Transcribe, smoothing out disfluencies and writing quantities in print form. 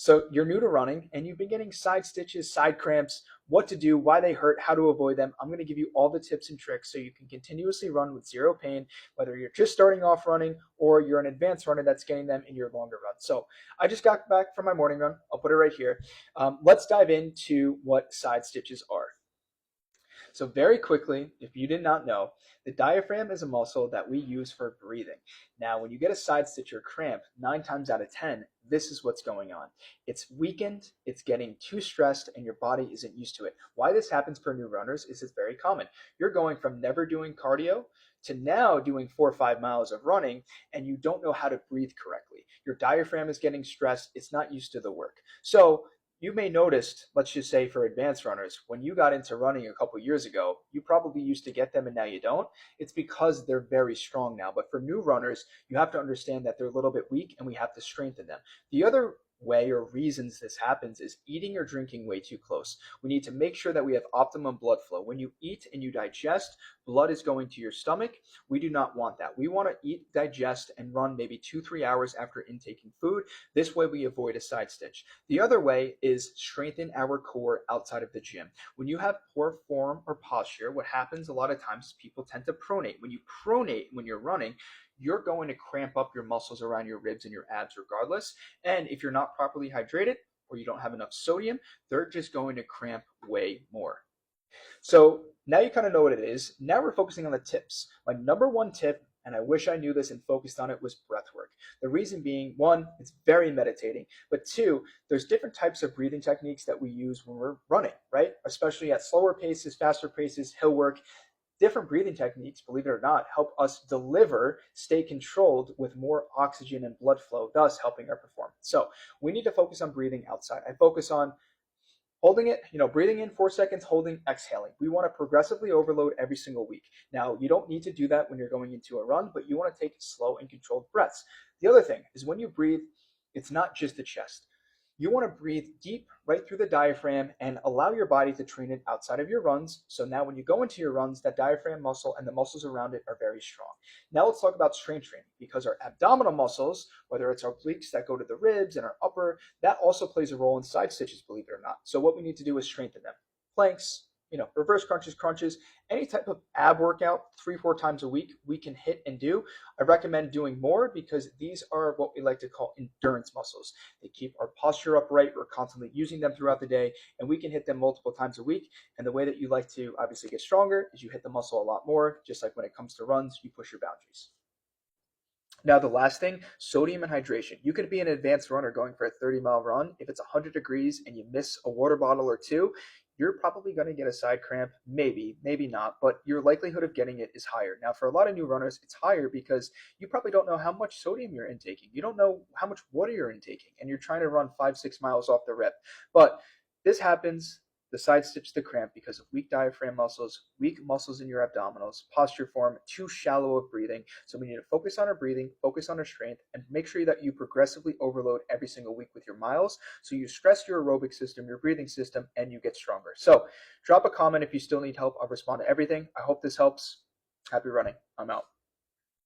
So you're new to running and you've been getting side stitches, side cramps, what to do, why they hurt, how to avoid them. I'm going to give you all the tips and tricks so you can continuously run with zero pain, whether you're just starting off running or you're an advanced runner that's getting them in your longer run. So I just got back from my morning run. I'll put it right here. Let's dive into what side stitches are. So very quickly, if you did not know, the diaphragm is a muscle that we use for breathing. Now, when you get a side stitch or cramp, 9 times out of 10, this is what's going on. It's weakened, it's getting too stressed, and your body isn't used to it. Why this happens for new runners is it's very common. You're going from never doing cardio to now doing 4 or 5 miles of running, and you don't know how to breathe correctly. Your diaphragm is getting stressed, it's not used to the work. So you may notice, let's just say for advanced runners, when you got into running a couple years ago, you probably used to get them and now you don't. It's because they're very strong now. But for new runners, you have to understand that they're a little bit weak and we have to strengthen them. The other way or reasons this happens is eating or drinking way too close. We need to make sure that we have optimum blood flow. When you eat and you digest, blood is going to your stomach. We do not want that. We want to eat, digest, and run maybe 2-3 hours after intaking food. This way we avoid a side stitch. The other way is strengthen our core outside of the gym. When you have poor form or posture, what happens a lot of times is people tend to pronate. When you pronate when you're running, you're going to cramp up your muscles around your ribs and your abs regardless. And if you're not properly hydrated or you don't have enough sodium, they're just going to cramp way more. So now you kind of know what it is. Now we're focusing on the tips. My number one tip, and I wish I knew this and focused on it, was breath work. The reason being, one, it's very meditating, but two, there's different types of breathing techniques that we use when we're running, right? Especially at slower paces, faster paces, hill work. Different breathing techniques, believe it or not, help us deliver, stay controlled with more oxygen and blood flow, thus helping our performance. So we need to focus on breathing outside. I focus on holding it, breathing in 4 seconds, holding, exhaling. We want to progressively overload every single week. Now, you don't need to do that when you're going into a run, but you want to take slow and controlled breaths. The other thing is when you breathe, it's not just the chest. You want to breathe deep right through the diaphragm and allow your body to train it outside of your runs. So now when you go into your runs, that diaphragm muscle and the muscles around it are very strong. Now let's talk about strength training, because our abdominal muscles, whether it's our obliques that go to the ribs and our upper, that also plays a role in side stitches, believe it or not. So what we need to do is strengthen them. Planks, reverse crunches, any type of ab workout 3-4 times a week we can hit and do. I recommend doing more because these are what we like to call endurance muscles. They keep our posture upright. We're constantly using them throughout the day, and we can hit them multiple times a week. And the way that you like to obviously get stronger is you hit the muscle a lot more. Just like when it comes to runs, you push your boundaries. Now, the last thing, sodium and hydration. You could be an advanced runner going for a 30-mile run. If it's 100 degrees and you miss a water bottle or two, you're probably going to get a side cramp, maybe not, but your likelihood of getting it is higher. Now, for a lot of new runners, it's higher because you probably don't know how much sodium you're intaking. You don't know how much water you're intaking, and you're trying to run 5-6 miles off the rip. But this happens, the side stitch, the cramp, because of weak diaphragm muscles, weak muscles in your abdominals, posture form, too shallow of breathing. So we need to focus on our breathing, focus on our strength, and make sure that you progressively overload every single week with your miles. So you stress your aerobic system, your breathing system, and you get stronger. So drop a comment if you still need help. I'll respond to everything. I hope this helps. Happy running. I'm out.